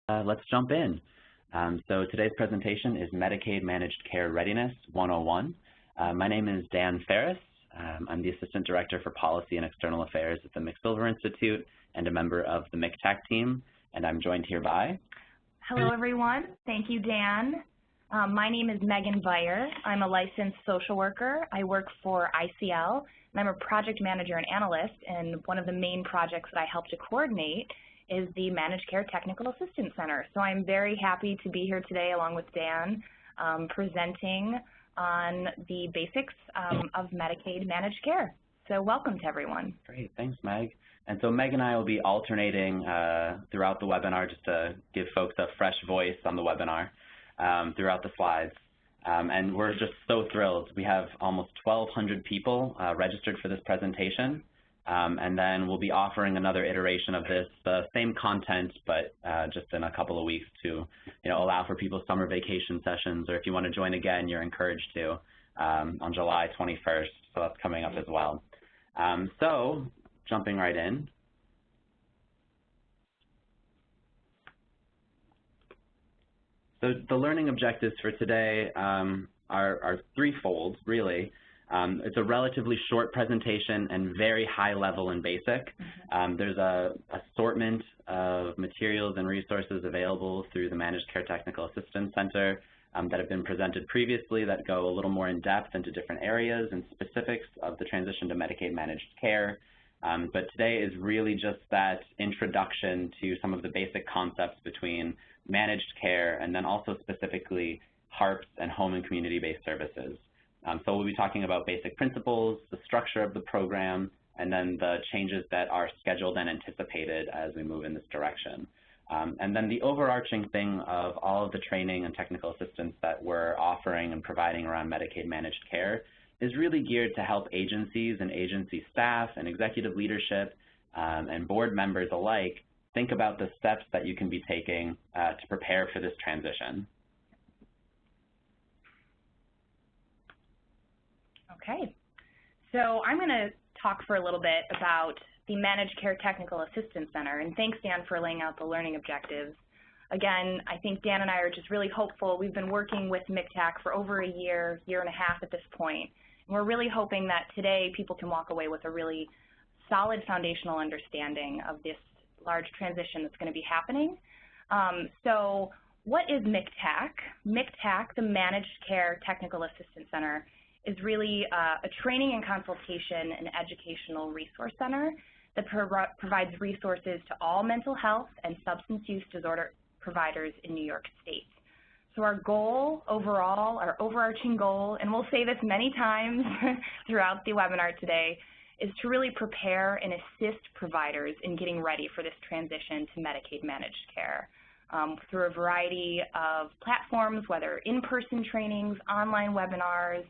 Let's jump in. So today's presentation is Medicaid Managed Care Readiness 101. My name is Dan Ferris. I'm the Assistant Director for Policy and External Affairs at the McSilver Institute and a member of the MCTAC team, and I'm joined here by... Hello, everyone. Thank you, Dan. My name is Megan Veier. I'm a licensed social worker. I work for ICL, and I'm a project manager and analyst, and one of the main projects that I help to coordinate is the Managed Care Technical Assistance Center. So I'm very happy to be here today along with Dan, presenting on the basics of Medicaid managed care. So welcome to everyone. Great, thanks, Meg. And so Meg and I will be alternating throughout the webinar just to give folks a fresh voice on the webinar throughout the slides. And we're just so thrilled. We have almost 1,200 people registered for this presentation. And then we'll be offering another iteration of this, the same content, but just in a couple of weeks to, allow for people's summer vacation sessions, or if you want to join again, you're encouraged to on July 21st. So that's coming up as well. So jumping right in. So the learning objectives for today are threefold, really. It's a relatively short presentation and very high level and basic. There's a assortment of materials and resources available through the Managed Care Technical Assistance Center that have been presented previously that go a little more in depth into different areas and specifics of the transition to Medicaid managed care. But today is really just that introduction to some of the basic concepts between managed care and then also specifically HARPs and home and community-based services. So we'll be talking about basic principles, the structure of the program, and then the changes that are scheduled and anticipated as we move in this direction. And then the overarching thing of all of the training and technical assistance that we're offering and providing around Medicaid managed care is really geared to help agencies and agency staff and executive leadership and board members alike think about the steps that you can be taking to prepare for this transition. Okay, so I'm going to talk for a little bit about the Managed Care Technical Assistance Center, and thanks, Dan, for laying out the learning objectives. Again, I think Dan and I are just really hopeful. We've been working with MCTAC for over a year, year and a half at this point, and we're really hoping that today people can walk away with a really solid foundational understanding of this large transition that's going to be happening. So what is MCTAC? MCTAC, the Managed Care Technical Assistance Center, is really a training and consultation and educational resource center that provides resources to all mental health and substance use disorder providers in New York State. So our goal overall, our overarching goal, and we'll say this many times throughout the webinar today, is to really prepare and assist providers in getting ready for this transition to Medicaid managed care through a variety of platforms, whether in-person trainings, online webinars,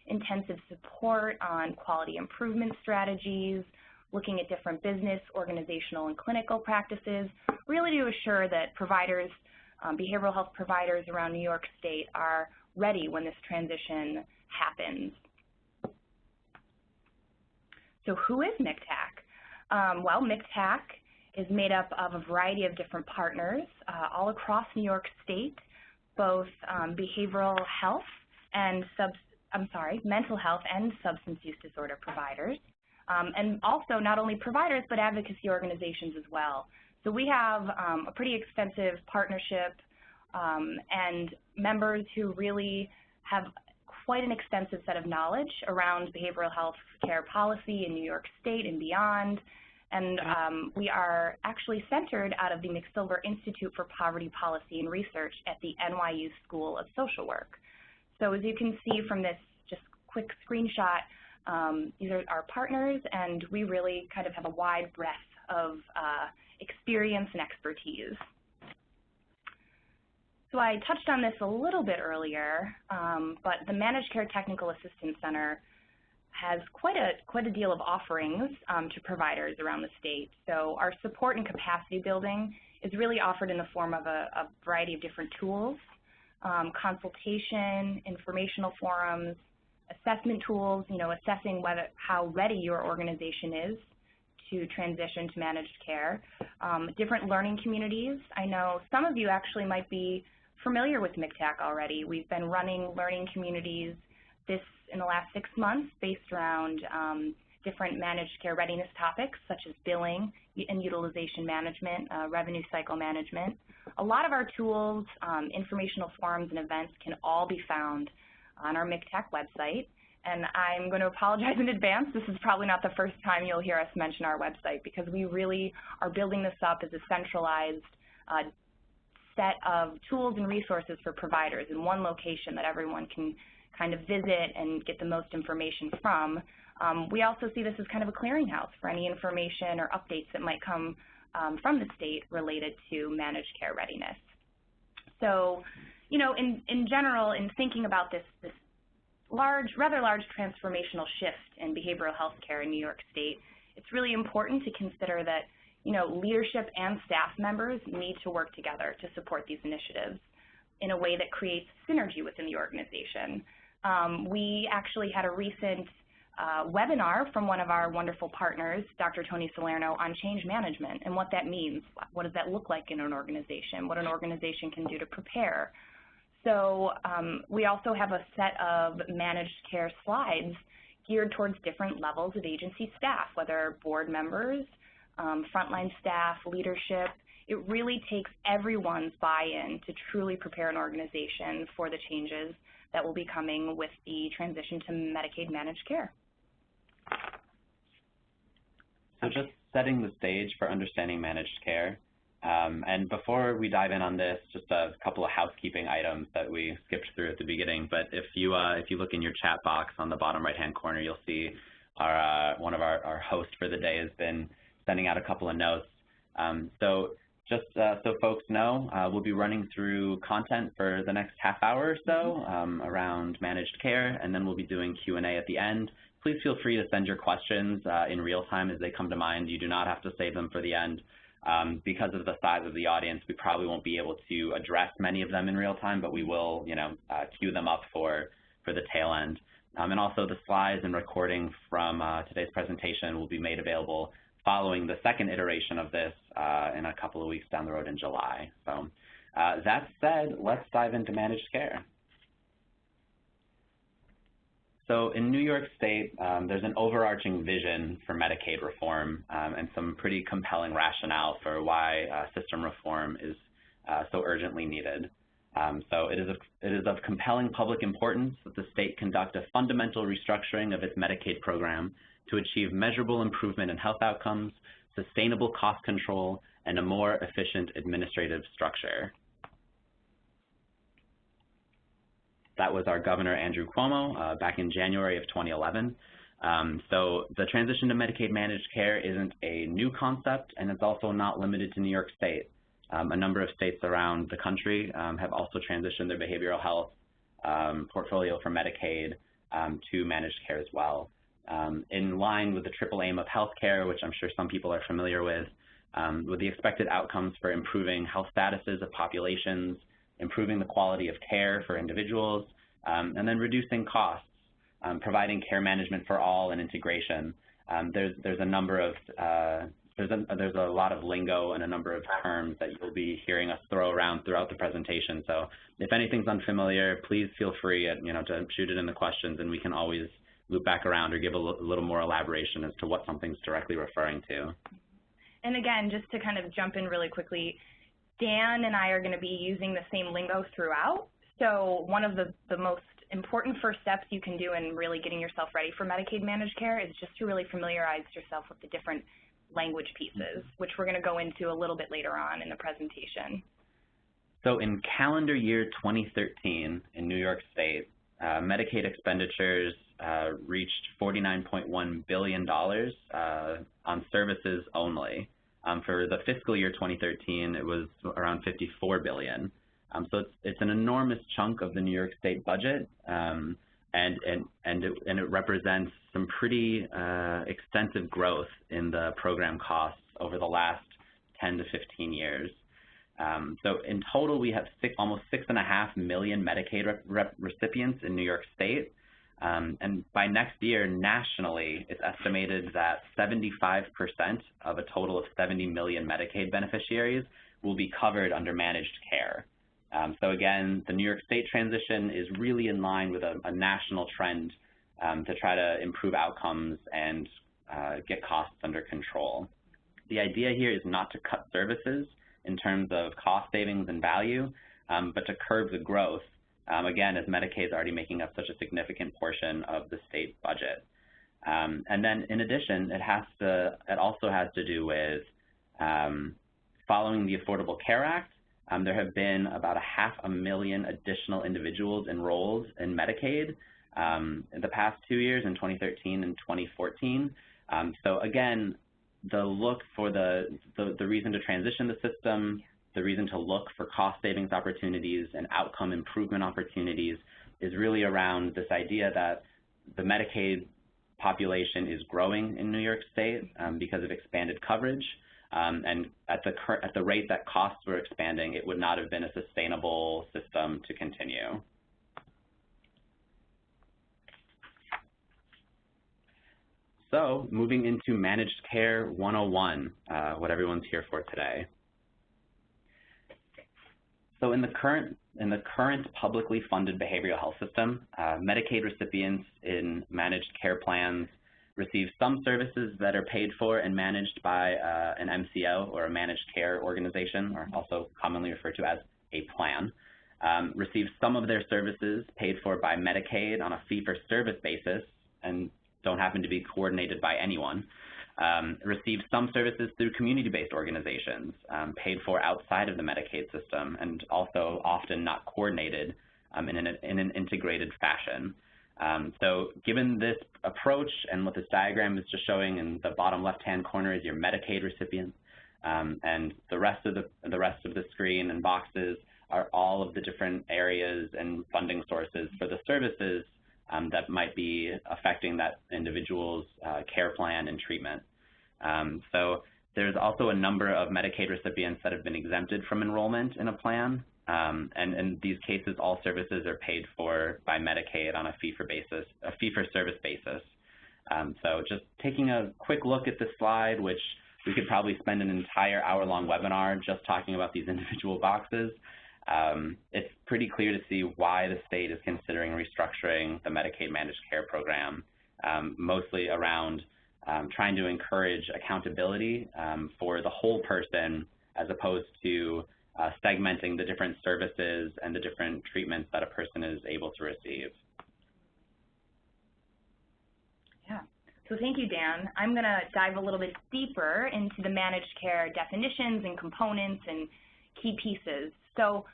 intensive support on quality improvement strategies, looking at different business, organizational, and clinical practices, really to assure that providers, behavioral health providers around New York State are ready when this transition happens. So who is MCTAC? Well, MCTAC is made up of a variety of different partners all across New York State, both behavioral health and mental health and substance use disorder providers, and also not only providers but advocacy organizations as well. So we have a pretty extensive partnership and members who really have quite an extensive set of knowledge around behavioral health care policy in New York State and beyond. And we are actually centered out of the McSilver Institute for Poverty Policy and Research at the NYU School of Social Work. So as you can see from this just quick screenshot, these are our partners, and we really kind of have a wide breadth of experience and expertise. So I touched on this a little bit earlier, but the Managed Care Technical Assistance Center has quite a deal of offerings to providers around the state. So our support and capacity building is really offered in the form of a variety of different tools, consultation, informational forums, assessment tools, assessing how ready your organization is to transition to managed care. Different learning communities. I know some of you actually might be familiar with MCTAC already. We've been running learning communities in the last 6 months based around different managed care readiness topics such as billing and utilization management, revenue cycle management. A lot of our tools, informational forums, and events can all be found on our MCTAC website. And I'm going to apologize in advance. This is probably not the first time you'll hear us mention our website because we really are building this up as a centralized set of tools and resources for providers in one location that everyone can kind of visit and get the most information from. We also see this as kind of a clearinghouse for any information or updates that might come from the state related to managed care readiness. So, you know, in general, in thinking about this rather large transformational shift in behavioral health care in New York State, it's really important to consider that, you know, leadership and staff members need to work together to support these initiatives in a way that creates synergy within the organization. We actually had a recent webinar from one of our wonderful partners, Dr. Tony Salerno, on change management and what that means. What does that look like in an organization? What an organization can do to prepare. So we also have a set of managed care slides geared towards different levels of agency staff, whether board members, frontline staff, leadership. It really takes everyone's buy-in to truly prepare an organization for the changes that will be coming with the transition to Medicaid managed care. So just setting the stage for understanding managed care. And before we dive in on this, just a couple of housekeeping items that we skipped through at the beginning. But if you look in your chat box on the bottom right-hand corner, you'll see one of our hosts for the day has been sending out a couple of notes. So just so folks know, we'll be running through content for the next half hour or so around managed care, and then we'll be doing Q&A at the end. Please feel free to send your questions in real time as they come to mind. You do not have to save them for the end. Because of the size of the audience, we probably won't be able to address many of them in real time, but we will, queue them up for the tail end. And also the slides and recording from today's presentation will be made available following the second iteration of this in a couple of weeks down the road in July. So that said, let's dive into managed care. So in New York State, there's an overarching vision for Medicaid reform and some pretty compelling rationale for why system reform is so urgently needed. So it is of compelling public importance that the state conduct a fundamental restructuring of its Medicaid program to achieve measurable improvement in health outcomes, sustainable cost control, and a more efficient administrative structure. That was our Governor, Andrew Cuomo, back in January of 2011. So the transition to Medicaid managed care isn't a new concept, and it's also not limited to New York State. A number of states around the country have also transitioned their behavioral health portfolio for Medicaid to managed care as well. In line with the triple aim of healthcare, which I'm sure some people are familiar with the expected outcomes for improving health statuses of populations, improving the quality of care for individuals, and then reducing costs, providing care management for all and integration. There's a number of there's a lot of lingo and a number of terms that you'll be hearing us throw around throughout the presentation. So if anything's unfamiliar, please feel free to shoot it in the questions, and we can always loop back around or give a little more elaboration as to what something's directly referring to. And again, just to kind of jump in really quickly, Dan and I are going to be using the same lingo throughout. So one of the most important first steps you can do in really getting yourself ready for Medicaid managed care is just to really familiarize yourself with the different language pieces, which we're going to go into a little bit later on in the presentation. So in calendar year 2013 in New York State, Medicaid expenditures reached $49.1 billion on services only. For the fiscal year 2013, it was around $54 billion. So it's an enormous chunk of the New York State budget, and it represents some pretty extensive growth in the program costs over the last 10 to 15 years. So in total, we have almost 6.5 million Medicaid recipients in New York State. And by next year, nationally, it's estimated that 75% of a total of 70 million Medicaid beneficiaries will be covered under managed care. So again, the New York State transition is really in line with a national trend to try to improve outcomes and get costs under control. The idea here is not to cut services in terms of cost savings and value, but to curb the growth, again, as Medicaid is already making up such a significant portion of the state budget. And then in addition, it also has to do with following the Affordable Care Act. There have been about 500,000 additional individuals enrolled in Medicaid in the past 2 years, in 2013 and 2014. So again, the look for the reason to transition the system, the reason to look for cost savings opportunities and outcome improvement opportunities is really around this idea that the Medicaid population is growing in New York State because of expanded coverage. And at the rate that costs were expanding, it would not have been a sustainable system to continue. So moving into Managed Care 101, what everyone's here for today. So in the current publicly funded behavioral health system, Medicaid recipients in managed care plans receive some services that are paid for and managed by an MCO, or a managed care organization, or also commonly referred to as a plan. Receive some of their services paid for by Medicaid on a fee-for-service basis and don't happen to be coordinated by anyone. Receive some services through community-based organizations paid for outside of the Medicaid system and also often not coordinated in an integrated fashion. So given this approach and what this diagram is just showing, in the bottom left-hand corner is your Medicaid recipient, and the rest of the screen and boxes are all of the different areas and funding sources for the services that might be affecting that individual's care plan and treatment. So there's also a number of Medicaid recipients that have been exempted from enrollment in a plan. And in these cases, all services are paid for by Medicaid on a fee-for-service basis. So just taking a quick look at this slide, which we could probably spend an entire hour-long webinar just talking about these individual boxes. It's pretty clear to see why the state is considering restructuring the Medicaid managed care program, mostly around trying to encourage accountability for the whole person as opposed to segmenting the different services and the different treatments that a person is able to receive. Yeah, so thank you, Dan. I'm going to dive a little bit deeper into the managed care definitions and components and key pieces. So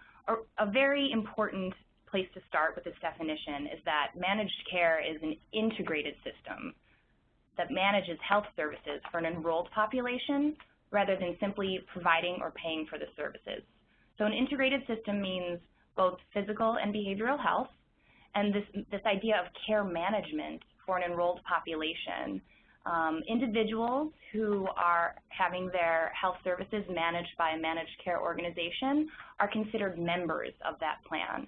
a very important place to start with this definition is that managed care is an integrated system that manages health services for an enrolled population rather than simply providing or paying for the services. So an integrated system means both physical and behavioral health, and this idea of care management for an enrolled population. Individuals who are having their health services managed by a managed care organization are considered members of that plan.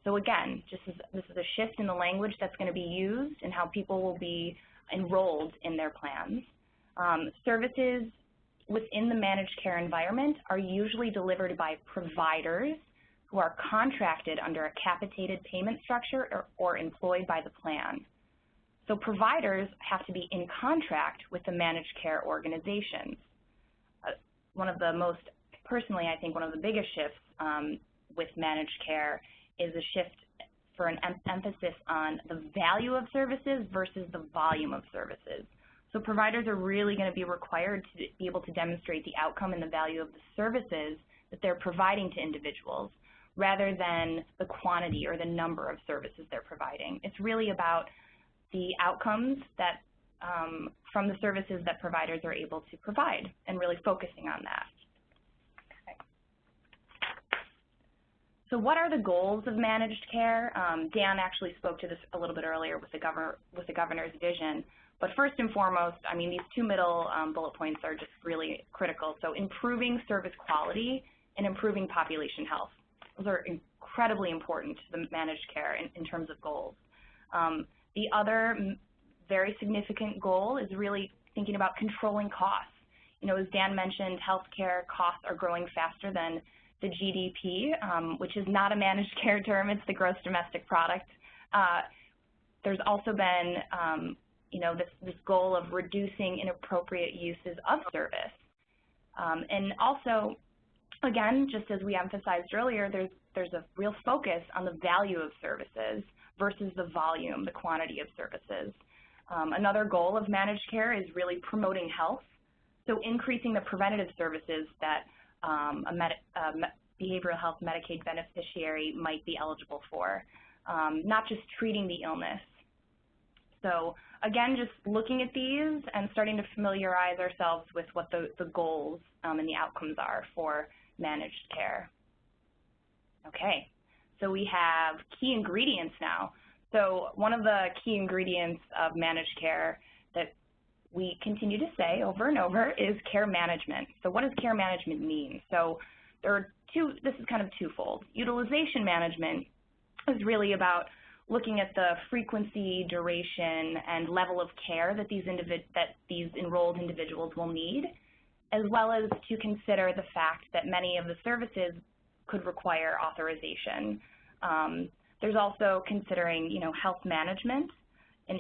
So again, this is a shift in the language that's going to be used and how people will be enrolled in their plans. Services within the managed care environment are usually delivered by providers who are contracted under a capitated payment structure or employed by the plan. So providers have to be in contract with the managed care organizations. One of the most, personally, I think one of the biggest shifts with managed care is a shift for an emphasis on the value of services versus the volume of services. So providers are really going to be required to be able to demonstrate the outcome and the value of the services that they're providing to individuals rather than the quantity or the number of services they're providing. It's really about the outcomes that from the services that providers are able to provide and really focusing on that. Okay. So what are the goals of managed care? Dan actually spoke to this a little bit earlier with the governor's vision. But first and foremost, I mean, these two middle bullet points are just really critical. So improving service quality and improving population health. Those are incredibly important to the managed care in terms of goals. The other very significant goal is really thinking about controlling costs. You know, as Dan mentioned, healthcare costs are growing faster than the GDP, which is not a managed care term, it's the gross domestic product. There's also been, you know, this goal of reducing inappropriate uses of service. And also, again, just as we emphasized earlier, there's a real focus on the value of services versus the volume, the quantity of services. Another goal of managed care is really promoting health, so increasing the preventative services that a behavioral health Medicaid beneficiary might be eligible for, not just treating the illness. So again, just looking at these and starting to familiarize ourselves with what the goals and the outcomes are for managed care. Okay, so we have key ingredients now. So one of the key ingredients of managed care that we continue to say over and over is care management. So what does care management mean? So there are this is kind of twofold. Utilization management is really about looking at the frequency, duration, and level of care that these enrolled individuals will need, as well as to consider the fact that many of the services could require authorization. There's also considering, you know, health management and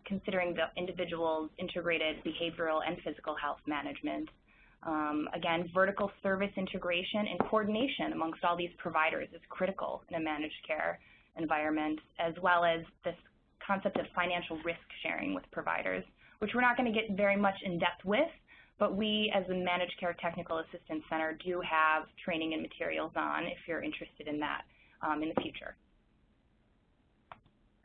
considering the individual's integrated behavioral and physical health management. Again, vertical service integration and coordination amongst all these providers is critical in a managed care environment, as well as this concept of financial risk sharing with providers, which we're not going to get very much in depth with, but we as a Managed Care Technical Assistance Center do have training and materials on if you're interested in that in the future.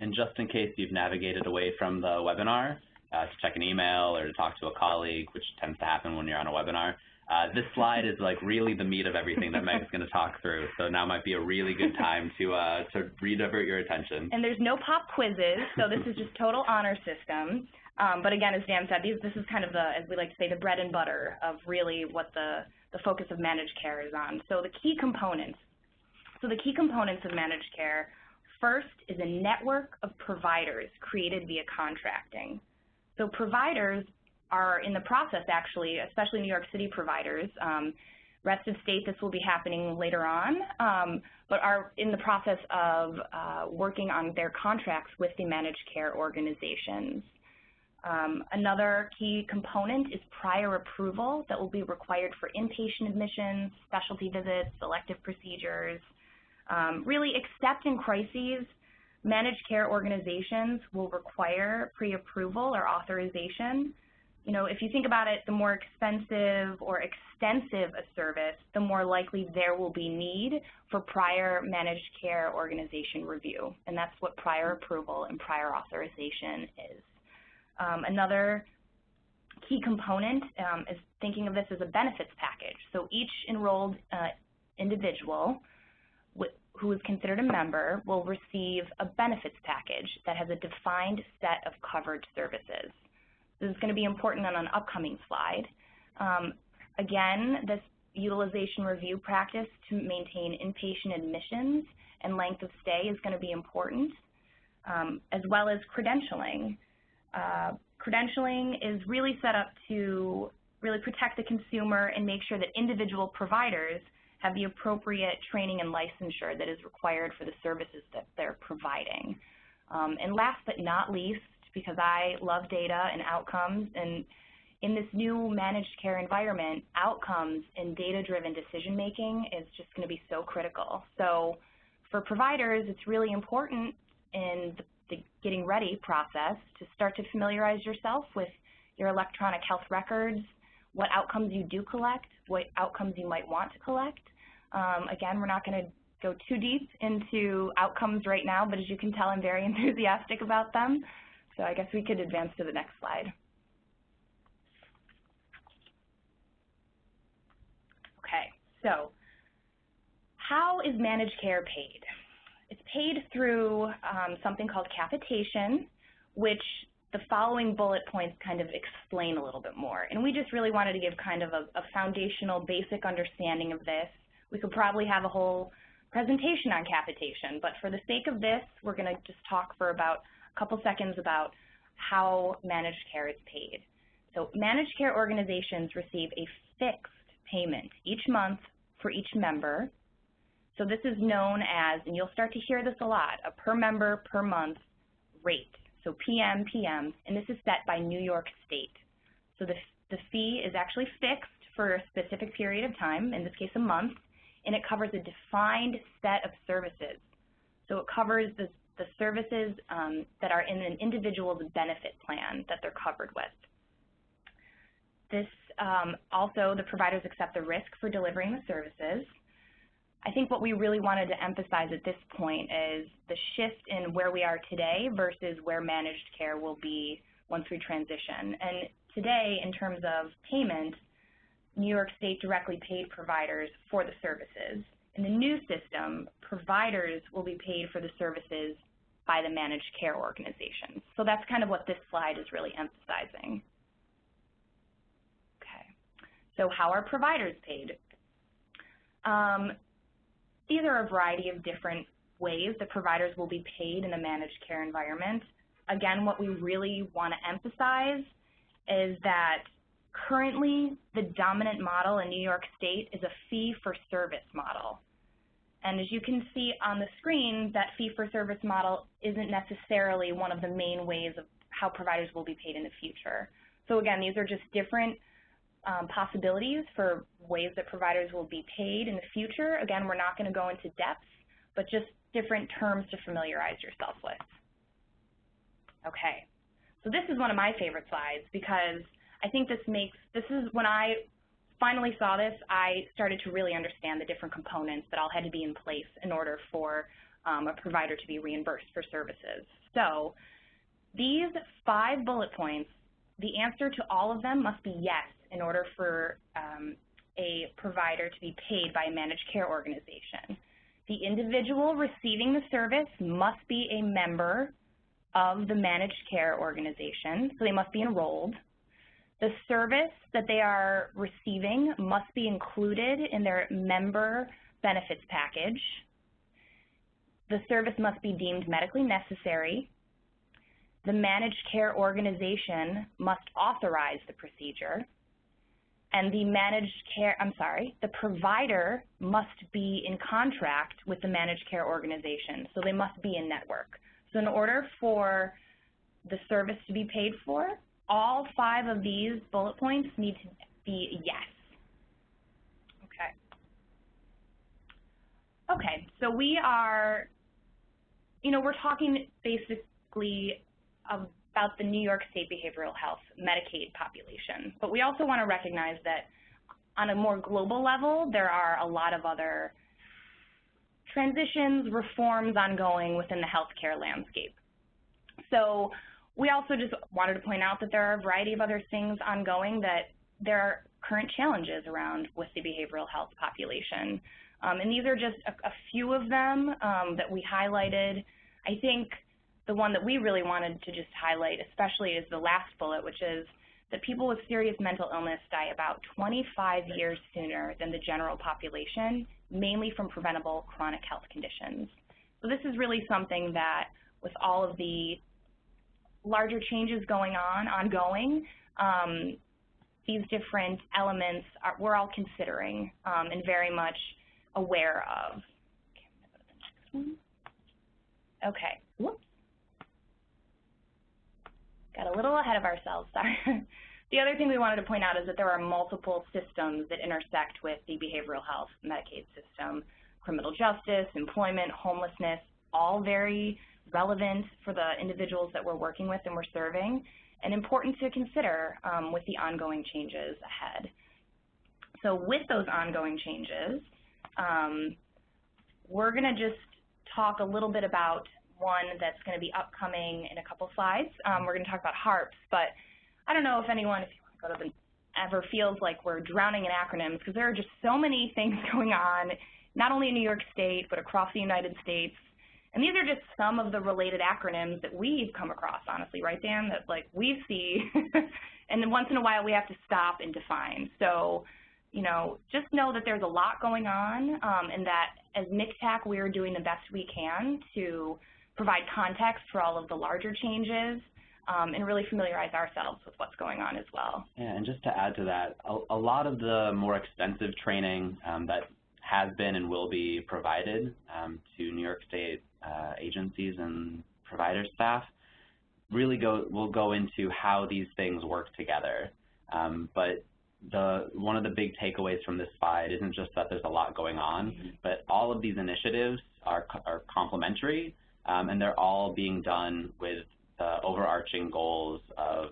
And just in case you've navigated away from the webinar to check an email or to talk to a colleague, which tends to happen when you're on a webinar, this slide is like really the meat of everything that Meg's going to talk through. So now might be a really good time to redivert your attention. And there's no pop quizzes, so this is just total honor system. But again, as Dan said, this is kind of the, as we like to say, the bread and butter of really what the focus of managed care is on. So the key components. So the key components of managed care, first is a network of providers created via contracting. So providers are in the process, actually, especially New York City providers. Rest of state, this will be happening later on, but are in the process of working on their contracts with the managed care organizations. Another key component is prior approval that will be required for inpatient admissions, specialty visits, elective procedures. Really, except in crises, managed care organizations will require pre-approval or authorization. You know, if you think about it, the more expensive or extensive a service, the more likely there will be need for prior managed care organization review, and that's what prior approval and prior authorization is. Another key component is thinking of this as a benefits package. So each enrolled individual who is considered a member will receive a benefits package that has a defined set of covered services. This is going to be important on an upcoming slide. Again, this utilization review practice to maintain inpatient admissions and length of stay is going to be important, as well as credentialing. Credentialing is really set up to really protect the consumer and make sure that individual providers have the appropriate training and licensure that is required for the services that they're providing. And last but not least, because I love data and outcomes, and in this new managed care environment, outcomes and data-driven decision-making is just going to be so critical. So for providers, it's really important in the getting ready process to start to familiarize yourself with your electronic health records, what outcomes you do collect, what outcomes you might want to collect. Again, we're not going to go too deep into outcomes right now, but as you can tell, I'm very enthusiastic about them. So I guess we could advance to the next slide. Okay, so how is managed care paid? It's paid through something called capitation, which the following bullet points kind of explain a little bit more. And we just really wanted to give kind of a foundational, basic understanding of this. We could probably have a whole presentation on capitation, but for the sake of this, we're going to just talk for about a couple seconds about how managed care is paid. So managed care organizations receive a fixed payment each month for each member. So this is known as, and you'll start to hear this a lot, a per member per month rate. So PM, and this is set by New York State. So the fee is actually fixed for a specific period of time, in this case a month, and it covers a defined set of services. So it covers the services that are in an individual's benefit plan that they're covered with. This also, the providers accept the risk for delivering the services. I think what we really wanted to emphasize at this point is the shift in where we are today versus where managed care will be once we transition. And today, in terms of payment, New York State directly paid providers for the services. In the new system, providers will be paid for the services by the managed care organizations. So that's kind of what this slide is really emphasizing. Okay, so how are providers paid? These are a variety of different ways that providers will be paid in a managed care environment. Again, what we really want to emphasize is that currently the dominant model in New York State is a fee-for-service model. And as you can see on the screen, that fee-for-service model isn't necessarily one of the main ways of how providers will be paid in the future. So again, these are just different possibilities for ways that providers will be paid in the future. Again, we're not going to go into depth, but just different terms to familiarize yourself with. Okay, so this is one of my favorite slides because I think this is when I finally saw this, I started to really understand the different components that all had to be in place in order for a provider to be reimbursed for services. So these 5 bullet points, the answer to all of them must be yes in order for a provider to be paid by a managed care organization. The individual receiving the service must be a member of the managed care organization, so they must be enrolled. The service that they are receiving must be included in their member benefits package. The service must be deemed medically necessary. The managed care organization must authorize the procedure. And the provider must be in contract with the managed care organization, so they must be in network. So in order for the service to be paid for, all 5 of these bullet points need to be yes. Okay, so we are, we're talking basically about the New York State behavioral health Medicaid population, but we also want to recognize that on a more global level, there are a lot of other transitions, reforms ongoing within the healthcare landscape. So we also just wanted to point out that there are a variety of other things ongoing that there are current challenges around with the behavioral health population. And these are just a few of them that we highlighted. I think the one that we really wanted to just highlight especially is the last bullet, which is that people with serious mental illness die about 25 years sooner than the general population, mainly from preventable chronic health conditions. So this is really something that with all of the larger changes ongoing, these different elements we're all considering and very much aware of. Okay, whoops. Got a little ahead of ourselves, sorry. The other thing we wanted to point out is that there are multiple systems that intersect with the behavioral health Medicaid system. Criminal justice, employment, homelessness, all very relevant for the individuals that we're working with and we're serving, and important to consider with the ongoing changes ahead. So with those ongoing changes, we're going to just talk a little bit about one that's going to be upcoming in a couple slides. We're going to talk about HARPs, but I don't know if anyone, if you want to go to the, ever feels like we're drowning in acronyms, because there are just so many things going on, not only in New York State, but across the United States. And these are just some of the related acronyms that we've come across, honestly, right, Dan, that like we see, and then once in a while we have to stop and define. So, just know that there's a lot going on and that as MCTAC, we are doing the best we can to provide context for all of the larger changes and really familiarize ourselves with what's going on as well. Yeah, and just to add to that, a lot of the more extensive training that has been and will be provided to New York State agencies and provider staff really will go into how these things work together. But one of the big takeaways from this slide isn't just that there's a lot going on, but all of these initiatives are complementary, and they're all being done with the overarching goals of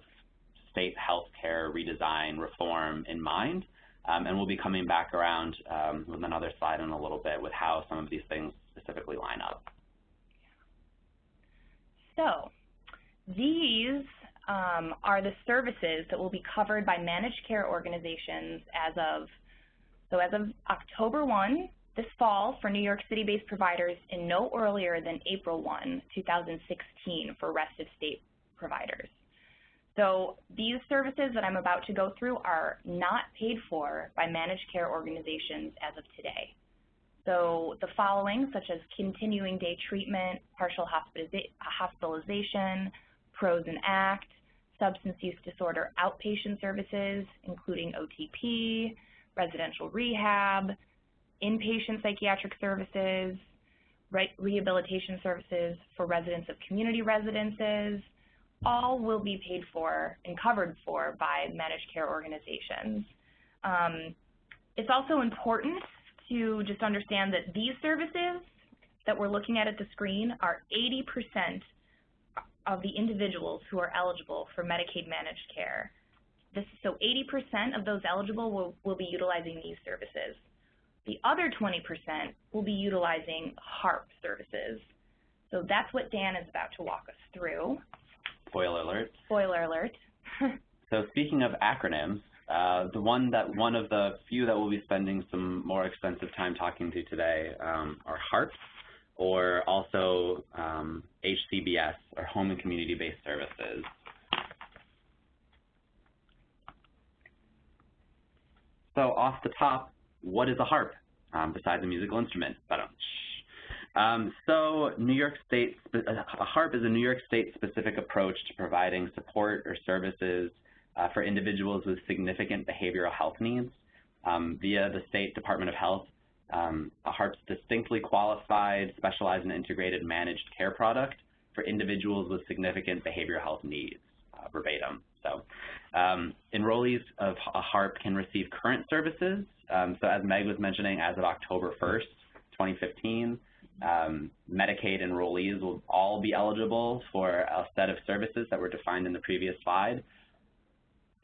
state healthcare redesign reform in mind. And we'll be coming back around with another slide in a little bit with how some of these things specifically line up. So these are the services that will be covered by managed care organizations as of October 1 this fall for New York City-based providers and no earlier than April 1, 2016 for rest of state providers. So these services that I'm about to go through are not paid for by managed care organizations as of today. So the following, such as continuing day treatment, partial hospitalization, PROS and ACT, substance use disorder outpatient services, including OTP, residential rehab, inpatient psychiatric services, rehabilitation services for residents of community residences, all will be paid for and covered for by managed care organizations. It's also important to just understand that these services that we're looking at the screen are 80% of the individuals who are eligible for Medicaid managed care. So 80% of those eligible will be utilizing these services. The other 20% will be utilizing HARP services. So that's what Dan is about to walk us through. Spoiler alert. Spoiler alert. So speaking of acronyms, one of the few that we'll be spending some more extensive time talking to today are HARPs, or also HCBS, or Home and Community-Based Services. So off the top, what is a HARP besides a musical instrument? So a HARP is a New York State specific approach to providing support or services for individuals with significant behavioral health needs via the State Department of Health. A HARP's distinctly qualified, specialized, and integrated managed care product for individuals with significant behavioral health needs, verbatim. So enrollees of a HARP can receive current services. So as Meg was mentioning, as of October 1st, 2015, Medicaid enrollees will all be eligible for a set of services that were defined in the previous slide.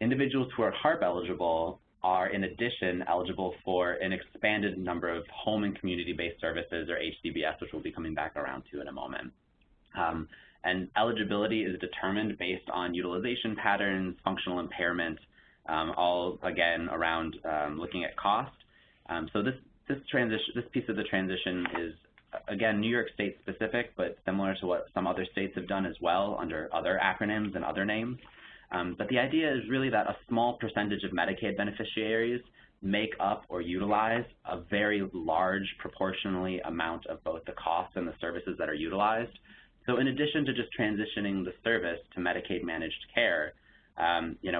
Individuals who are HARP eligible are, in addition, eligible for an expanded number of home and community-based services, or HCBS, which we'll be coming back around to in a moment. And eligibility is determined based on utilization patterns, functional impairment, all, again, around looking at cost. So this piece of the transition is, again, New York State specific, but similar to what some other states have done as well under other acronyms and other names. But the idea is really that a small percentage of Medicaid beneficiaries make up or utilize a very large proportionally amount of both the costs and the services that are utilized. So in addition to just transitioning the service to Medicaid managed care,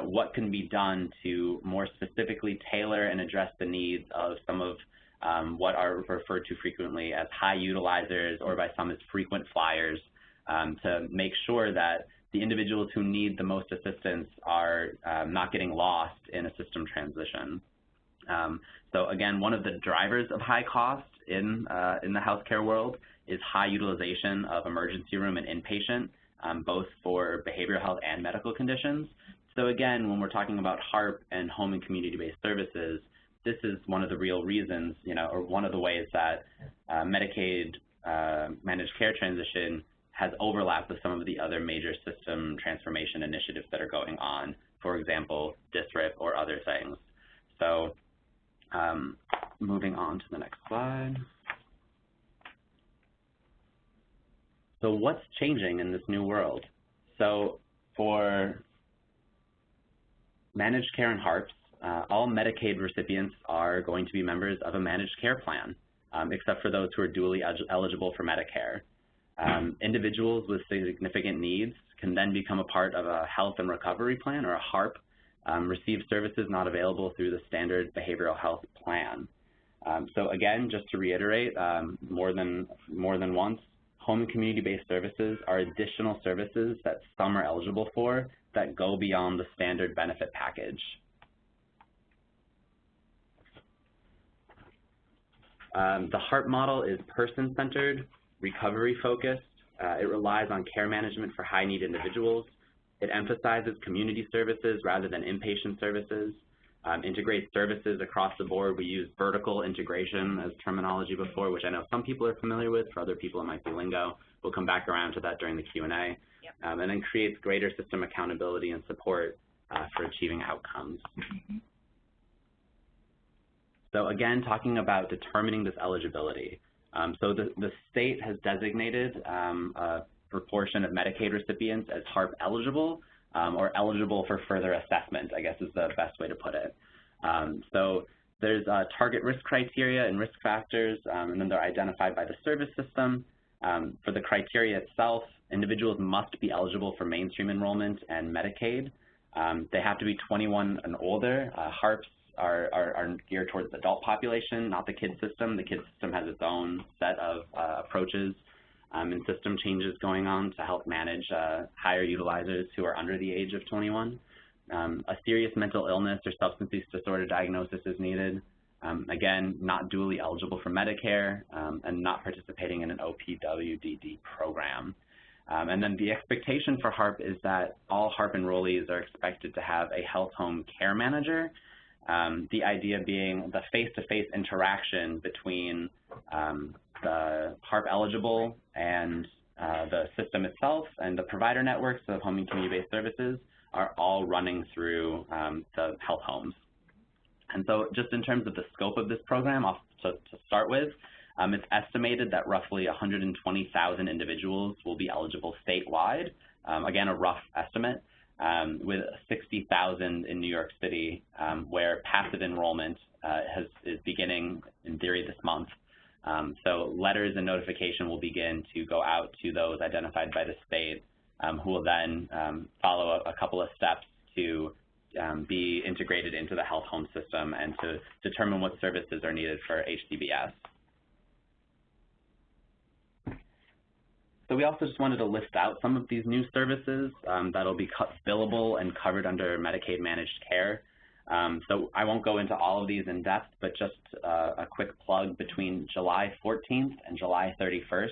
what can be done to more specifically tailor and address the needs of some of what are referred to frequently as high utilizers, or by some as frequent flyers, to make sure that the individuals who need the most assistance are not getting lost in a system transition. So again, one of the drivers of high cost in the healthcare world is high utilization of emergency room and inpatient, both for behavioral health and medical conditions. So again, when we're talking about HARP and home and community-based services, this is one of the real reasons, or one of the ways that Medicaid managed care transition has overlap with some of the other major system transformation initiatives that are going on, for example, DSRIP or other things. So moving on to the next slide. So what's changing in this new world? So for managed care and HARPs, all Medicaid recipients are going to be members of a managed care plan. except for those who are dually eligible for Medicare. Individuals with significant needs can then become a part of a health and recovery plan, or a HARP, receive services not available through the standard behavioral health plan. So again, just to reiterate, more than once, home and community-based services are additional services that some are eligible for that go beyond the standard benefit package. The HARP model is person-centered, recovery-focused. It relies on care management for high-need individuals. It emphasizes community services rather than inpatient services. Integrates services across the board. We use vertical integration as terminology before, which I know some people are familiar with. For other people, it might be lingo. We'll come back around to that during the Q&A. Yep. And then creates greater system accountability and support for achieving outcomes. Mm-hmm. So again, talking about determining this eligibility. So the state has designated a proportion of Medicaid recipients as HARP eligible, or eligible for further assessment, I guess is the best way to put it. So there's target risk criteria and risk factors, and then they're identified by the service system. For the criteria itself, individuals must be eligible for mainstream enrollment and Medicaid. They have to be 21 and older. HARPs are geared towards the adult population, not the KID system. The KID system has its own set of approaches and system changes going on to help manage higher utilizers who are under the age of 21. A serious mental illness or substance use disorder diagnosis is needed. Again, not dually eligible for Medicare and not participating in an OPWDD program. And then the expectation for HARP is that all HARP enrollees are expected to have a health home care manager. The idea being the face-to-face interaction between the HARP eligible and the system itself and the provider networks of home and community-based services are all running through the health homes. And so just in terms of the scope of this program, to start with, it's estimated that roughly 120,000 individuals will be eligible statewide. Again, a rough estimate, with 60,000 in New York City, where passive enrollment is beginning, in theory, this month. So letters and notification will begin to go out to those identified by the state, who will then follow a couple of steps to be integrated into the health home system and to determine what services are needed for HCBS. So we also just wanted to list out some of these new services that'll be billable and covered under Medicaid managed care. So I won't go into all of these in depth, but just a quick plug. Between July 14th and July 31st,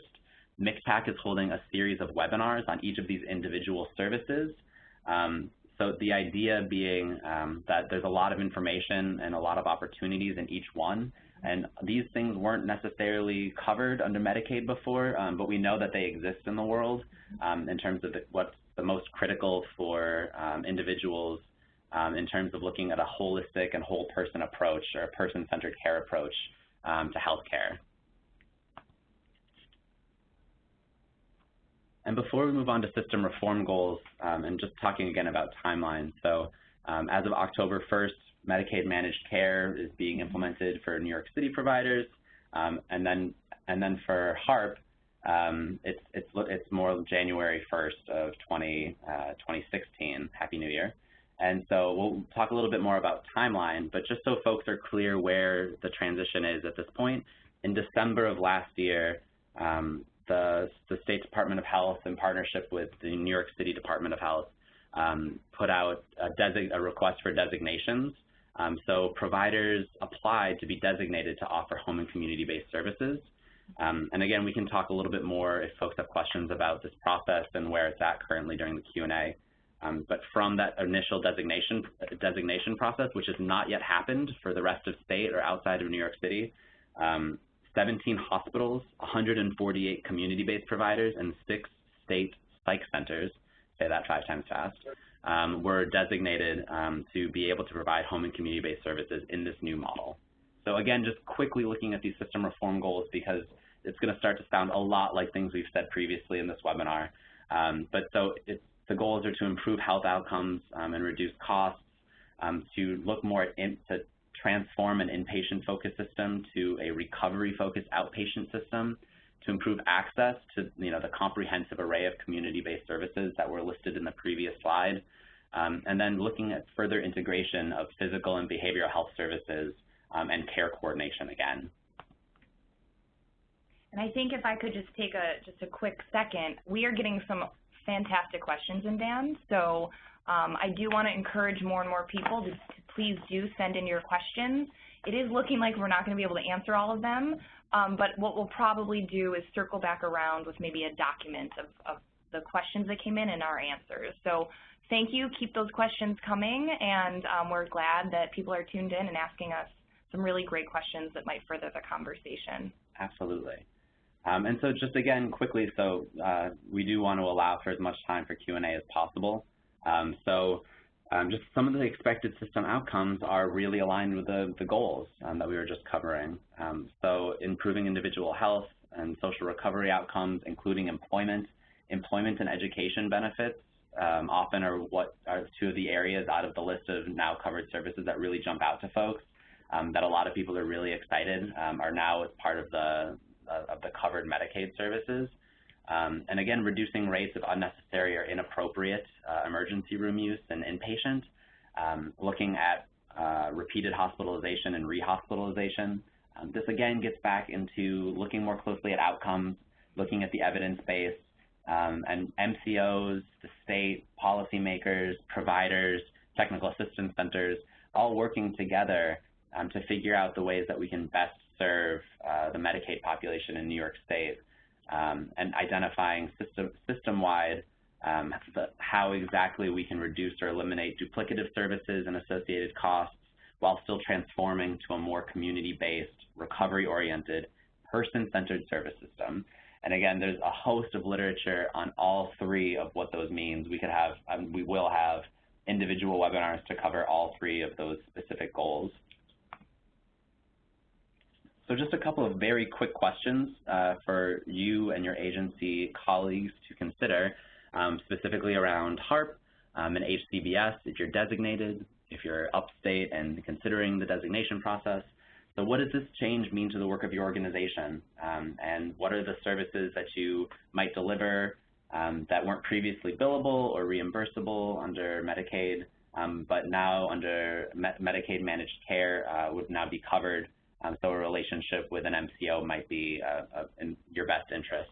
MCTAC is holding a series of webinars on each of these individual services. So the idea being that there's a lot of information and a lot of opportunities in each one. And these things weren't necessarily covered under Medicaid before, but we know that they exist in the world in terms of what's the most critical for individuals in terms of looking at a holistic and whole person approach, or a person-centered care approach to healthcare. And before we move on to system reform goals, and just talking again about timelines, so as of October 1st, Medicaid managed care is being implemented for New York City providers, and then for HARP, it's more January 1st of 2016. Happy New Year. And so we'll talk a little bit more about timeline, but just so folks are clear where the transition is at this point, in December of last year, the State Department of Health, in partnership with the New York City Department of Health, put out a request for designations. So providers applied to be designated to offer home and community-based services. And again, we can talk a little bit more if folks have questions about this process and where it's at currently during the Q&A. But from that initial designation process, which has not yet happened for the rest of state or outside of New York City, 17 hospitals, 148 community-based providers, and 6 state psych centers, say that 5 times fast, were designated to be able to provide home and community-based services in this new model. So again, just quickly looking at these system reform goals, because it's going to start to sound a lot like things we've said previously in this webinar. But so the goals are to improve health outcomes and reduce costs, to look more to transform an inpatient-focused system to a recovery-focused outpatient system to improve access to the comprehensive array of community-based services that were listed in the previous slide, and then looking at further integration of physical and behavioral health services and care coordination again. And I think if I could just take a quick second, we are getting some fantastic questions in, Dan. So I do want to encourage more and more people to please do send in your questions. It is looking like we're not going to be able to answer all of them, but what we'll probably do is circle back around with maybe a document of the questions that came in and our answers. So thank you. Keep those questions coming, and we're glad that people are tuned in and asking us some really great questions that might further the conversation. Absolutely. And so just again, quickly, so we do want to allow for as much time for Q&A as possible. Just some of the expected system outcomes are really aligned with the goals that we were just covering. So improving individual health and social recovery outcomes, including employment and education benefits, often are what are two of the areas out of the list of now covered services that really jump out to folks, that a lot of people are really excited are now as part of the covered Medicaid services. And again, reducing rates of unnecessary or inappropriate emergency room use and inpatient, looking at repeated hospitalization and rehospitalization. This again gets back into looking more closely at outcomes, looking at the evidence base, and MCOs, the state, policymakers, providers, technical assistance centers, all working together to figure out the ways that we can best serve the Medicaid population in New York State, and identifying system-wide how exactly we can reduce or eliminate duplicative services and associated costs while still transforming to a more community-based, recovery-oriented, person-centered service system. And again, there's a host of literature on all three of what those means. We could have, we will have individual webinars to cover all three of those specific goals. So just a couple of very quick questions for you and your agency colleagues to consider, specifically around HARP and HCBS, if you're designated, if you're upstate and considering the designation process. So what does this change mean to the work of your organization? And what are the services that you might deliver that weren't previously billable or reimbursable under Medicaid, but now under Medicaid managed care would now be covered? So a relationship with an MCO might be in your best interest.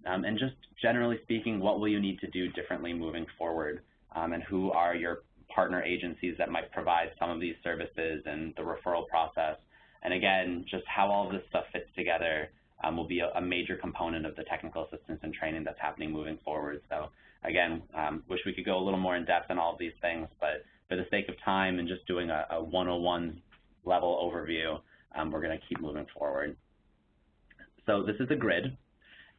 And just generally speaking, what will you need to do differently moving forward? And who are your partner agencies that might provide some of these services and the referral process? And again, just how all of this stuff fits together will be a major component of the technical assistance and training that's happening moving forward. So again, wish we could go a little more in depth on all of these things, but for the sake of time and just doing a 101 level overview, we're going to keep moving forward. So this is a grid,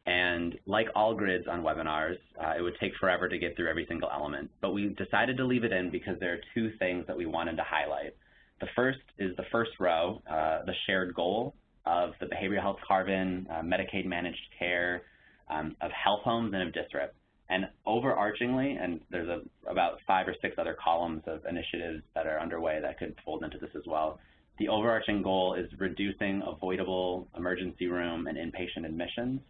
and like all grids on webinars, it would take forever to get through every single element, but we decided to leave it in because there are two things that we wanted to highlight. The first is the first row, the shared goal of the behavioral health carbon, Medicaid managed care, of health homes and of DSRIP. And overarchingly, and there's about 5 or 6 other columns of initiatives that are underway that could fold into this as well. The overarching goal is reducing avoidable emergency room and inpatient admissions.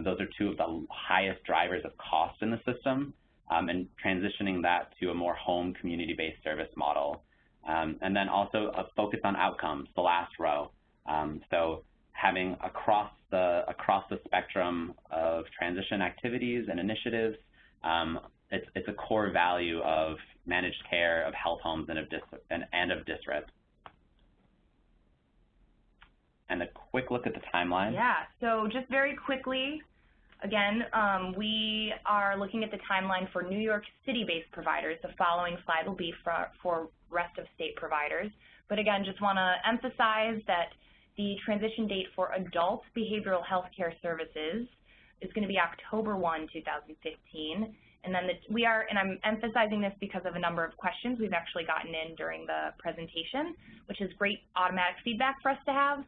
Those are two of the highest drivers of cost in the system, and transitioning that to a more home community-based service model. And then also a focus on outcomes, the last row. So having across the spectrum of transition activities and initiatives, it's a core value of managed care, of health homes, and of DSRIP. And a quick look at the timeline. Yeah, so just very quickly, again, we are looking at the timeline for New York City-based providers. The following slide will be for rest of state providers. But again, just want to emphasize that the transition date for adult behavioral health care services is going to be October 1, 2015. And then and I'm emphasizing this because of a number of questions we've actually gotten in during the presentation, which is great automatic feedback for us to have.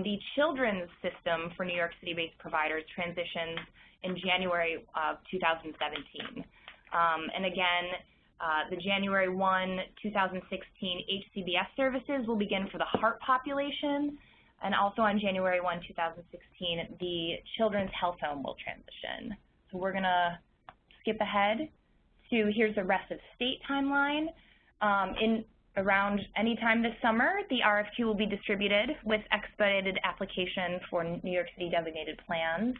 The children's system for New York City-based providers transitions in January of 2017. And again, The January 1, 2016 HCBS services will begin for the HARP population, and also on January 1, 2016, the Children's Health Home will transition. So we're going to skip ahead to here's the rest of state timeline. Around any time this summer, the RFQ will be distributed with expedited application for New York City designated plans.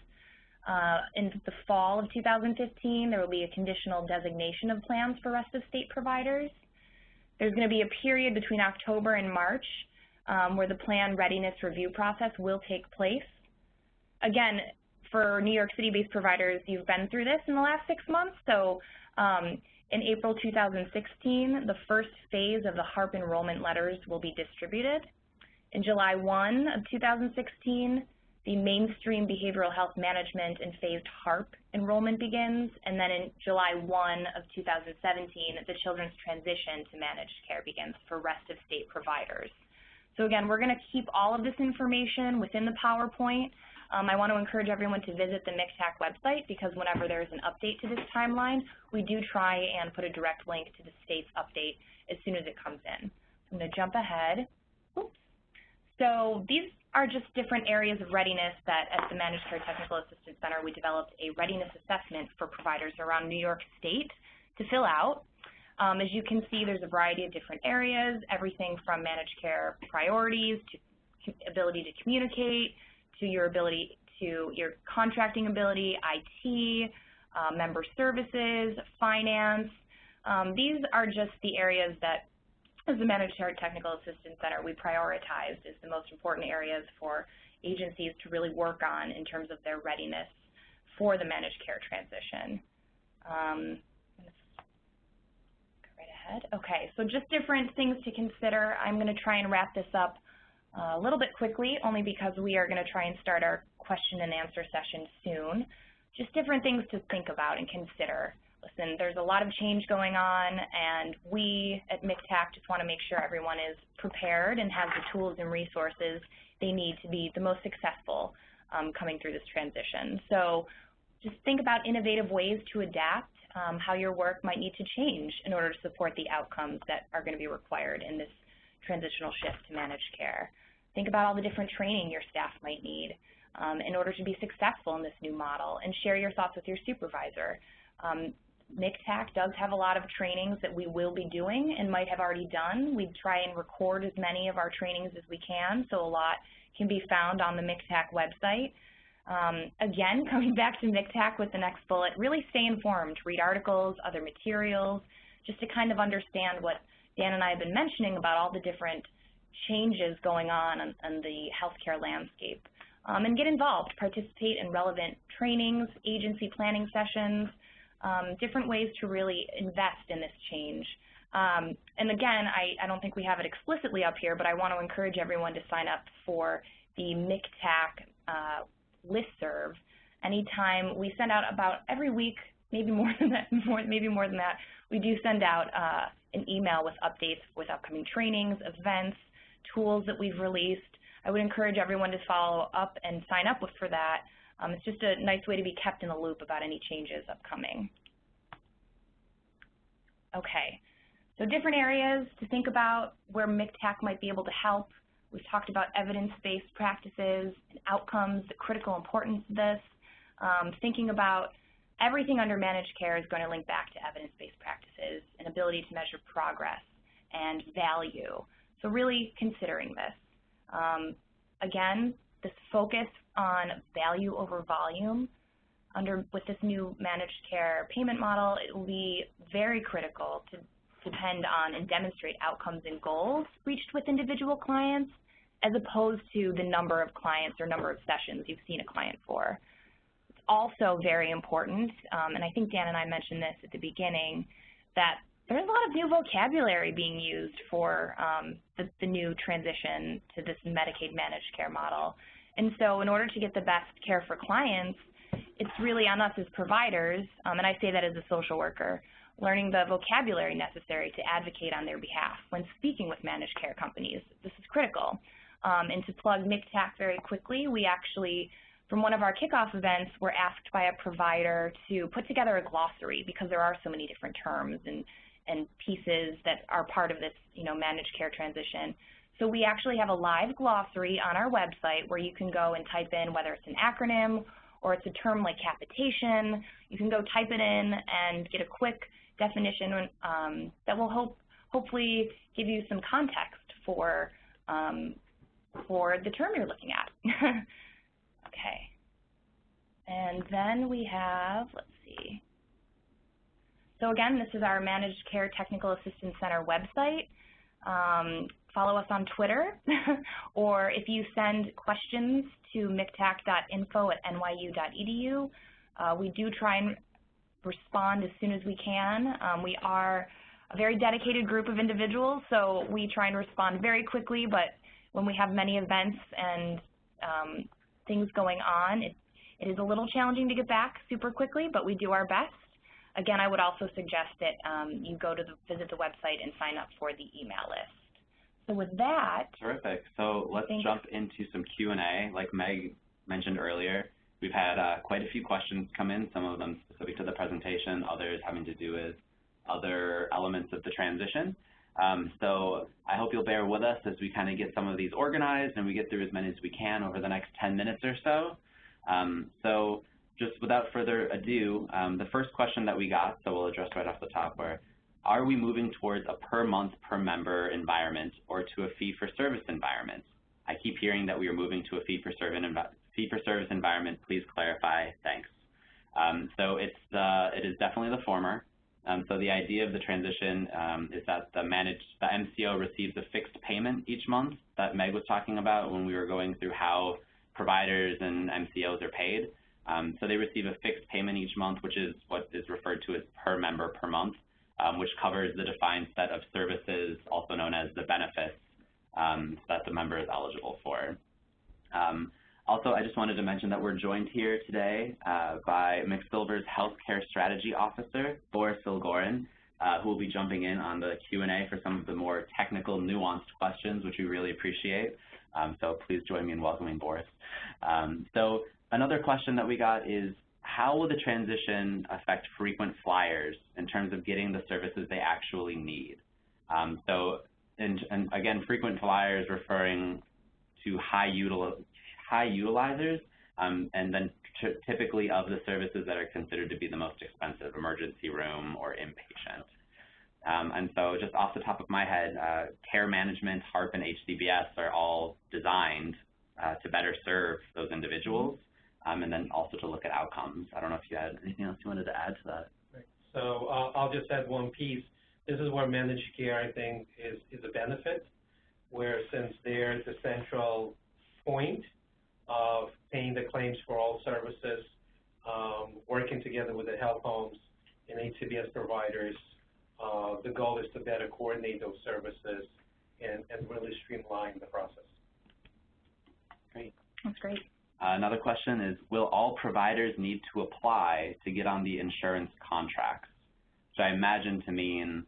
In the fall of 2015, there will be a conditional designation of plans for rest of state providers. There's going to be a period between October and March where the plan readiness review process will take place. Again, for New York City-based providers, you've been through this in the last 6 months, so in April 2016, the first phase of the HARP enrollment letters will be distributed. In July 1 of 2016, the mainstream behavioral health management and phased HARP enrollment begins, and then in July 1 of 2017, the children's transition to managed care begins for rest of state providers. So again, we're going to keep all of this information within the PowerPoint. I want to encourage everyone to visit the MCTAC website because whenever there's an update to this timeline, we do try and put a direct link to the state's update as soon as it comes in. I'm going to jump ahead. Oops. So these are just different areas of readiness that at the Managed Care Technical Assistance Center, we developed a readiness assessment for providers around New York State to fill out. As you can see, there's a variety of different areas, everything from managed care priorities to ability to communicate, to your ability to your contracting ability, IT, member services, finance. These are just the areas that, as the Managed Care Technical Assistance Center, we prioritized as the most important areas for agencies to really work on in terms of their readiness for the managed care transition. Go right ahead. Okay, so just different things to consider. I'm going to try and wrap this up a little bit quickly, only because we are going to try and start our question and answer session soon. Just different things to think about and consider. Listen, there's a lot of change going on, and we at MCTAC just want to make sure everyone is prepared and has the tools and resources they need to be the most successful coming through this transition. So just think about innovative ways to adapt how your work might need to change in order to support the outcomes that are going to be required in this transitional shift to managed care. Think about all the different training your staff might need in order to be successful in this new model, and share your thoughts with your supervisor. MCTAC does have a lot of trainings that we will be doing and might have already done. We try and record as many of our trainings as we can, so a lot can be found on the MCTAC website. Again, coming back to MCTAC with the next bullet, really stay informed. Read articles, other materials, just to kind of understand what Dan and I have been mentioning about all the different changes going on the healthcare landscape. And get involved, participate in relevant trainings, agency planning sessions, different ways to really invest in this change. And again, I don't think we have it explicitly up here, but I want to encourage everyone to sign up for the MCTAC listserv. Anytime we send out about every week, maybe more than that, we do send out an email with updates with upcoming trainings, events, tools that we've released. I would encourage everyone to follow up and sign up for that. It's just a nice way to be kept in the loop about any changes upcoming. Okay, so different areas to think about where MCTAC might be able to help. We've talked about evidence-based practices and outcomes, the critical importance of this. Thinking about everything under managed care is going to link back to evidence-based practices and ability to measure progress and value. So really considering this. Again, this focus on value over volume with this new managed care payment model, it will be very critical to depend on and demonstrate outcomes and goals reached with individual clients as opposed to the number of clients or number of sessions you've seen a client for. It's also very important, and I think Dan and I mentioned this at the beginning, that there's a lot of new vocabulary being used for the new transition to this Medicaid managed care model. And so in order to get the best care for clients, it's really on us as providers, and I say that as a social worker, learning the vocabulary necessary to advocate on their behalf when speaking with managed care companies. This is critical. And to plug MCTAC very quickly, we actually, from one of our kickoff events, were asked by a provider to put together a glossary because there are so many different terms and and pieces that are part of this, managed care transition. So we actually have a live glossary on our website where you can go and type in whether it's an acronym or it's a term like capitation. You can go type it in and get a quick definition that will hopefully give you some context for the term you're looking at. Okay. And then we have, let's see. So again, this is our Managed Care Technical Assistance Center website. Follow us on Twitter, or if you send questions to mctac.info@nyu.edu, we do try and respond as soon as we can. We are a very dedicated group of individuals, so we try and respond very quickly, but when we have many events and things going on, it is a little challenging to get back super quickly, but we do our best. Again, I would also suggest that you go to visit the website and sign up for the email list. So with that... Terrific. So let's jump into some Q&A. Like Meg mentioned earlier, we've had quite a few questions come in, some of them specific to the presentation, others having to do with other elements of the transition. So I hope you'll bear with us as we kind of get some of these organized and we get through as many as we can over the next 10 minutes or so. So just without further ado, the first question that we got, so we'll address right off the top, where are we moving towards a per month per member environment or to a fee-for-service environment? I keep hearing that we are moving to a fee-for-service environment. Please clarify. Thanks. So it is definitely the former. So the idea of the transition is that the MCO receives a fixed payment each month that Meg was talking about when we were going through how providers and MCOs are paid. So they receive a fixed payment each month, which is what is referred to as per member per month, which covers the defined set of services, also known as the benefits that the member is eligible for. Also, I just wanted to mention that we're joined here today by McSilver's Healthcare Strategy Officer, Boris Silgorin, who will be jumping in on the Q&A for some of the more technical, nuanced questions, which we really appreciate. So please join me in welcoming Boris. So another question that we got is, how will the transition affect frequent flyers in terms of getting the services they actually need? And again, frequent flyers referring to high utilizers, and then typically of the services that are considered to be the most expensive, emergency room or inpatient. And so just off the top of my head, care management, HARP, and HCBS are all designed to better serve those individuals, and then also to look at outcomes. I don't know if you had anything else you wanted to add to that. Right. So I'll just add one piece. This is where managed care, I think, is a benefit, where since they're the central point of paying the claims for all services, working together with the health homes and HCBS providers, the goal is to better coordinate those services and really streamline the process. Great. That's great. Another question is, will all providers need to apply to get on the insurance contracts? So I imagine to mean,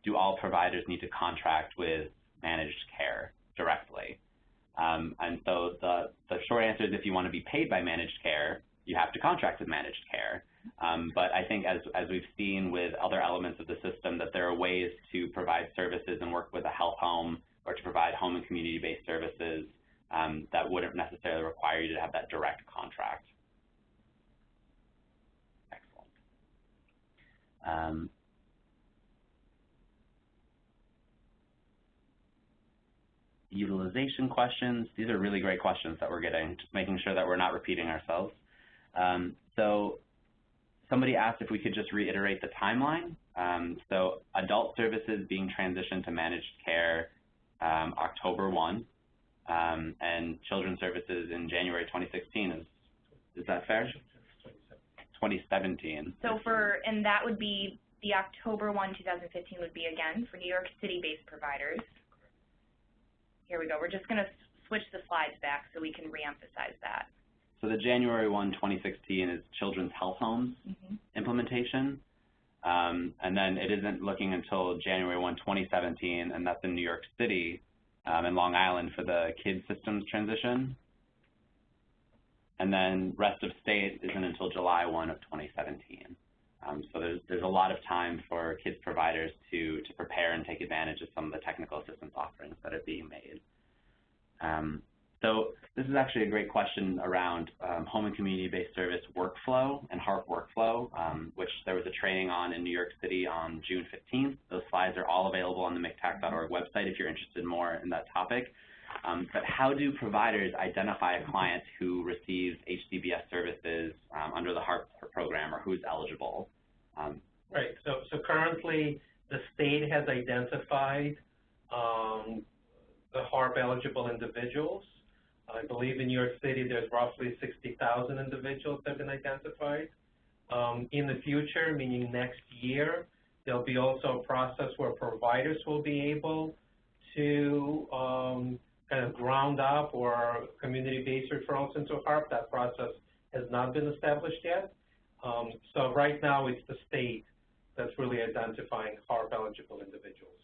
do all providers need to contract with managed care directly? And so the short answer is, if you want to be paid by managed care, you have to contract with managed care. But I think as we've seen with other elements of the system, that there are ways to provide services and work with a health home or to provide home and community-based services that wouldn't necessarily require you to have that direct contract. Excellent. Utilization questions. These are really great questions that we're getting, just making sure that we're not repeating ourselves. So somebody asked if we could just reiterate the timeline. So adult services being transitioned to managed care October 1, and children's services in January 2016. Is that fair? 2017. So and that would be the October 1, 2015 would be, again, for New York City-based providers. Here we go. We're just going to switch the slides back so we can reemphasize that. So the January 1, 2016 is children's health homes implementation. And then it isn't looking until January 1, 2017, and that's in New York City and Long Island for the kids systems transition. And then rest of state isn't until July 1 of 2017. So there's a lot of time for kids providers to prepare and take advantage of some of the technical assistance offerings that are being made. So this is actually a great question around home and community-based service workflow and HARP workflow, which there was a training on in New York City on June 15th. Those slides are all available on the MCTAC.org website if you're interested more in that topic. But how do providers identify a client who receives HCBS services under the HARP program, or who's eligible? Right. So currently, the state has identified the HARP-eligible individuals. I believe in New York City, there's roughly 60,000 individuals that have been identified. In the future, meaning next year, there'll be also a process where providers will be able to kind of ground up or community-based referrals into HARP. That process has not been established yet. So right now, it's the state that's really identifying HARP-eligible individuals.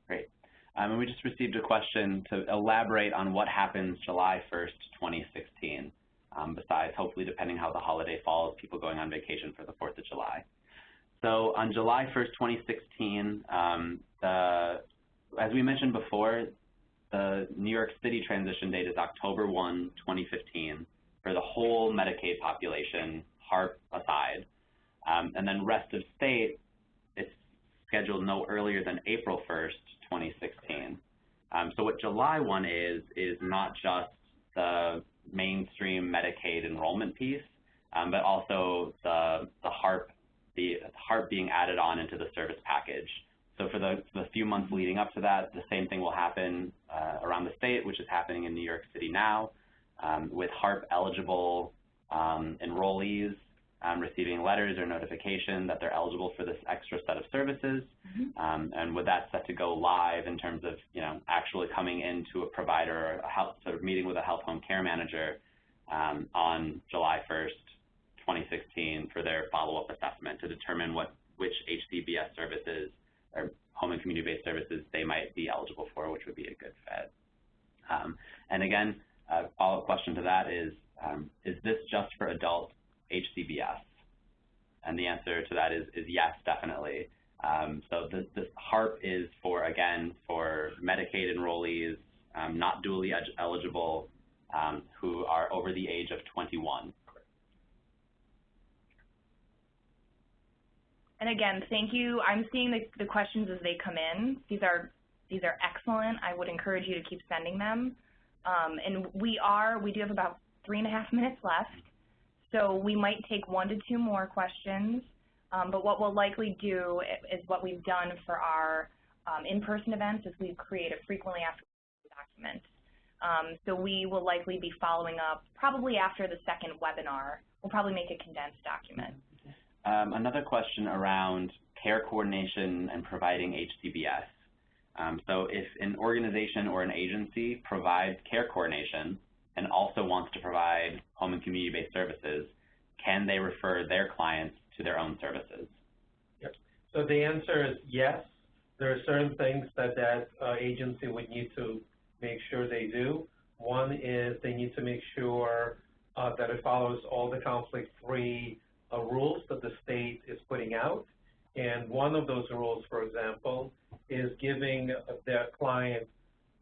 Great. And we just received a question to elaborate on what happens July 1st, 2016, besides hopefully, depending how the holiday falls, people going on vacation for the 4th of July. So on July 1st, 2016, as we mentioned before, the New York City transition date is October 1, 2015 for the whole Medicaid population, HARP aside. And then rest of state, it's scheduled no earlier than April 1st, 2016. So what July 1 is not just the mainstream Medicaid enrollment piece, but also the HARP being added on into the service package. So for the few months leading up to that, the same thing will happen around the state, which is happening in New York City now, with HARP-eligible enrollees receiving letters or notification that they're eligible for this extra set of services, and with that set to go live in terms of actually coming into a provider or sort of meeting with a health home care manager on July 1st, 2016 for their follow-up assessment to determine which HCBS services or home and community-based services they might be eligible for, which would be a good fit. And again, a follow-up question to that is this just for adult HCBS? And the answer to that is yes, definitely. So this HARP is for Medicaid enrollees, not dually eligible, who are over the age of 21. And again, thank you. I'm seeing the questions as they come in. These are excellent. I would encourage you to keep sending them. And we do have about 3.5 minutes left. So we might take 1 to 2 more questions, but what we'll likely do is what we've done for our in-person events is we create a frequently asked document. So we will likely be following up probably after the second webinar. We'll probably make a condensed document. Another question around care coordination and providing HCBS. So if an organization or an agency provides care coordination and also wants to provide home and community-based services, can they refer their clients to their own services? Yep. So the answer is yes. There are certain things that agency would need to make sure they do. One is they need to make sure that it follows all the conflict-free rules that the state is putting out. And one of those rules, for example, is giving their client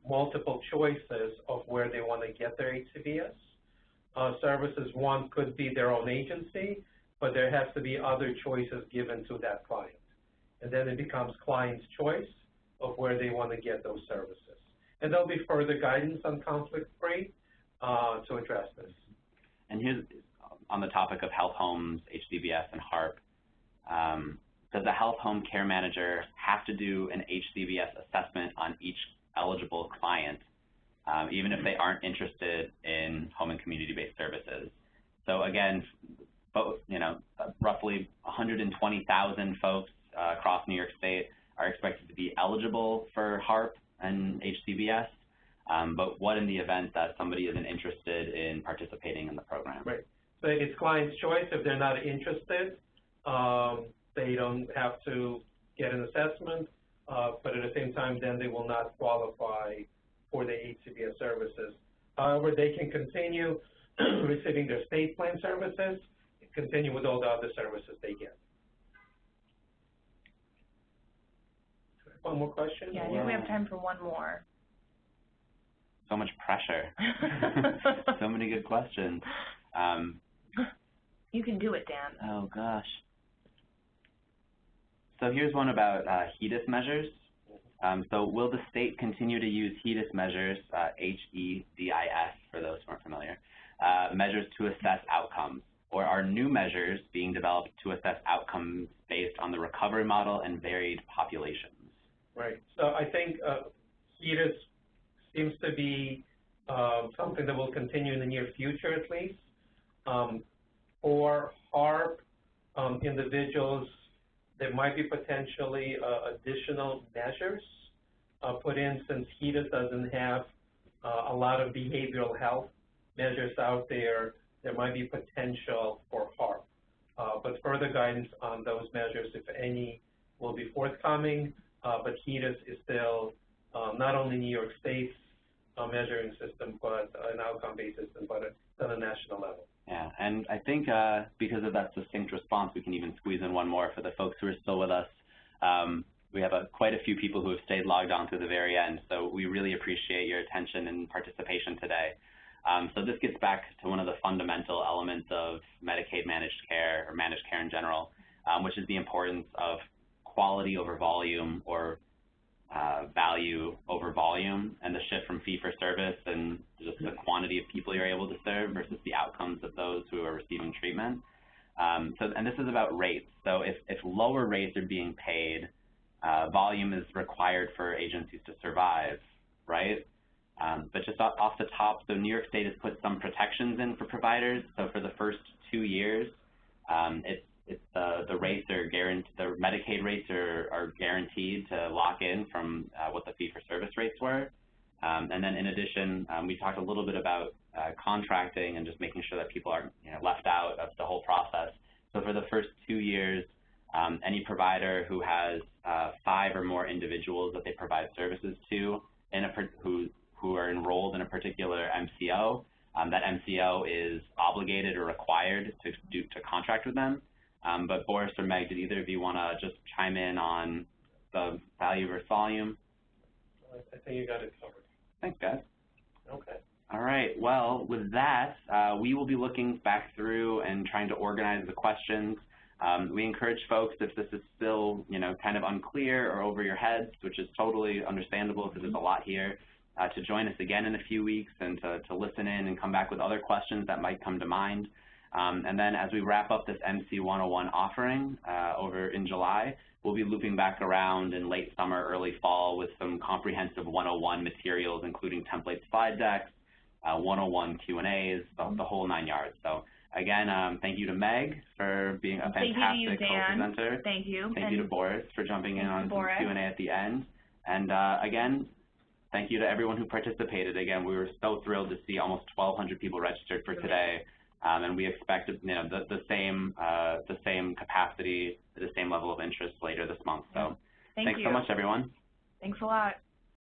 multiple choices of where they want to get their HCBS services. One could be their own agency, but there has to be other choices given to that client. And then it becomes client's choice of where they want to get those services. And there'll be further guidance on conflict-free to address this. And here's on the topic of health homes, HCBS, and HARP. Does a health home care manager have to do an HCBS assessment on each eligible client, even if they aren't interested in home and community-based services? So again, roughly 120,000 folks across New York State are expected to be eligible for HARP and HCBS, but what in the event that somebody isn't interested in participating in the program? Right. So it's client's choice. If they're not interested, they don't have to get an assessment, but at the same time, then they will not qualify for the HCBS services. However, they can continue receiving their state plan services continue with all the other services they get. One more question? Yeah, I think we have time for one more. So much pressure. So many good questions. You can do it, Dan. Oh, gosh. So here's one about HEDIS measures. So will the state continue to use HEDIS measures, H-E-D-I-S for those who aren't familiar, measures to assess outcomes? Or are new measures being developed to assess outcomes based on the recovery model and varied populations? Right. So I think HEDIS seems to be something that will continue in the near future, at least. For HARP individuals, there might be potentially additional measures put in, since HEDIS doesn't have a lot of behavioral health measures out there. There might be potential for HARP. But further guidance on those measures, if any, will be forthcoming. But HEDIS is still not only New York State's measuring system, but an outcome-based system, but it's on a national level. Yeah, and I think because of that succinct response, we can even squeeze in one more for the folks who are still with us. We have quite a few people who have stayed logged on to the very end, so we really appreciate your attention and participation today. So this gets back to one of the fundamental elements of Medicaid managed care, or managed care in general, which is the importance of quality over volume, or value over volume, and the shift from fee-for-service and just the quantity of people you're able to serve versus the outcomes of those who are receiving treatment. And this is about rates. So if lower rates are being paid, volume is required for agencies to survive, right? But just off the top, so New York State has put some protections in for providers. So for the first 2 years, the rates are guaranteed. The Medicaid rates are guaranteed to lock in from what the fee-for-service rates were. And then in addition, we talked a little bit about contracting and just making sure that people aren't left out of the whole process. So for the first 2 years, any provider who has 5 or more individuals that they provide services to who are enrolled in a particular MCO, that MCO is obligated or required to contract with them. But Boris or Meg, did either of you want to just chime in on the value versus volume? I think you got it covered. Thanks, guys. Okay. All right. Well, with that, we will be looking back through and trying to organize the questions. We encourage folks, if this is still, kind of unclear or over your heads, which is totally understandable because there's a lot here, to join us again in a few weeks and to listen in and come back with other questions that might come to mind. And then as we wrap up this MC 101 offering over in July, we'll be looping back around in late summer, early fall with some comprehensive 101 materials, including template slide decks, 101 Q&As, the whole 9 yards. So again, thank you to Meg for being a fantastic co-presenter. Thank you. Thank you to Boris for jumping in on some Q&A at the end. And again, thank you to everyone who participated. Again, we were so thrilled to see almost 1,200 people registered for today. And we expect the same capacity, the same level of interest later this month. So thanks so much, everyone. Thanks a lot.